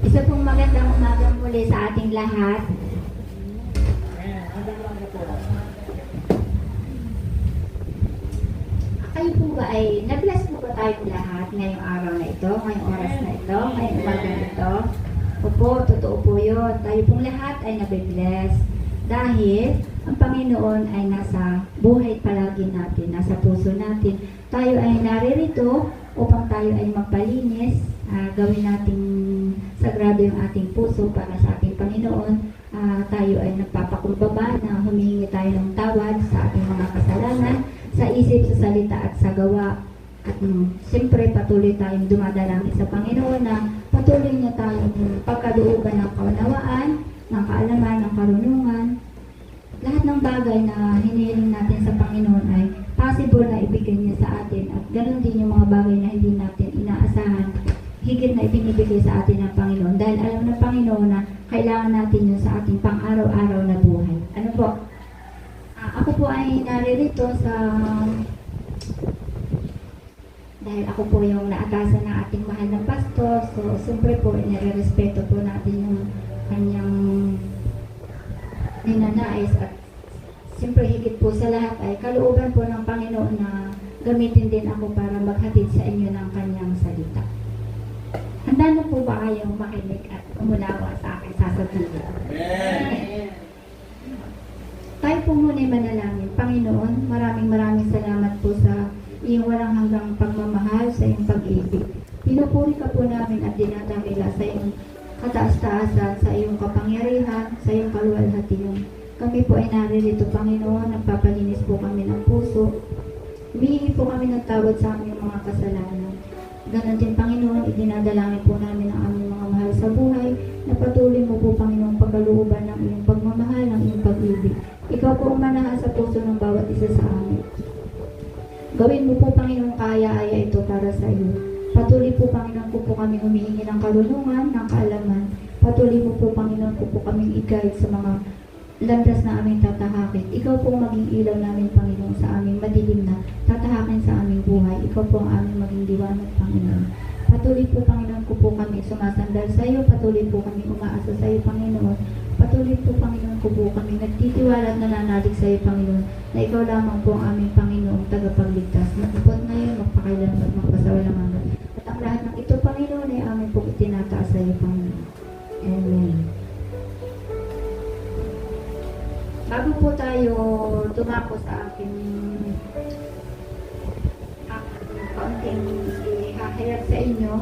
Isa pong magandang umaga muli sa ating lahat. Kayo po ba ay, na-bless po ba tayo lahat ngayong araw na ito, ngayong oras na ito, ngayong umaga na ito? Opo, totoo po yun. Tayo pong lahat ay nabibless. Dahil ang Panginoon ay nasa buhay palagi natin, nasa puso natin. Tayo ay naririto upang tayo ay magpalinis, gawin nating sagrado yung ating puso para sa ating Panginoon. Tayo ay nagpapakumbaba na humingi tayo ng tawad sa ating mga kasalanan, sa isip, sa salita at sa gawa. At siyempre patuloy tayong dumadalangin sa Panginoon na patuloy niya tayong pagkalooban ng kaunawaan, ng kaalaman, ng karunungan. Lahat ng bagay na hinihiling natin sa Panginoon ay possible na ibigay niya sa atin. At ganoon din yung mga bagay na hindi natin inaasahan, higit na ibinibigay sa atin ng Panginoon. Dahil alam ng Panginoon na kailangan natin yun sa ating pang-araw-araw na buhay. Ano po? Ako po ay naririto dahil ako po yung naatasan ng ating mahal na pastor. So, siyempre po, nire-respeto po natin yung kanyang ninanais. At siyempre, higit po sa lahat ay kalooban po ng Panginoon na gamitin din ako para maghatid sa inyo ng kanyang salita. Handa na po ba kayong makinig at umunawa sa aking sasabihin? Tayo po muna'y manalangin. Panginoon, maraming salamat po sa iyong walang hanggang pagmamahal, sa iyong pag-ibig. Pinupuri ka po namin at dinadakila sa iyong kataas-taasan, sa iyong kapangyarihan, sa iyong kaluwalhatian. Kami po ay naririto, Panginoon, nagpapalinis po kami ng puso. Humihingi po kami ng tawad sa aming mga kasalanan. Ganon din, Panginoon, idinadalangin po namin ang aming mga mahal sa buhay, na patuloy mo po, Panginoon, pagkalooban ng iyong pagmamahal, ng iyong pag-ibig. Ikaw po ang manahan sa puso ng bawat isa sa amin. Gawin mo po, Panginoon, kaya-aya ito para sa iyo. Patuloy po, Panginoon, po kami humihingi ng karunungan, ng kaalaman. Patuloy mo po, Panginoon, po kaming i-guide sa mga landas na aming tatahakin. Ikaw po maging ilaw namin, Panginoon, sa aming madilim na tatahakin sa aming buhay. Ikaw po ang aming maging liwanag, Panginoon. Patuloy po, Panginoon, po kami sumasandal sa iyo. Patuloy po kami umaasa sa iyo, Panginoon. Patuloy po, Panginoon, po kami nagtitiwala at nananalig sa iyo, Panginoon, na ikaw lamang po ang aming Panginoong tagapagligtas. Magpapot ngayon, magpakailan at magpasawalang hanggan. At ang lahat ng ito, Panginoon, ay aming po itinataas sa iyo, Panginoon. Amen. Bago po tayo dumako sa aking kaunting ihahayag sa inyo,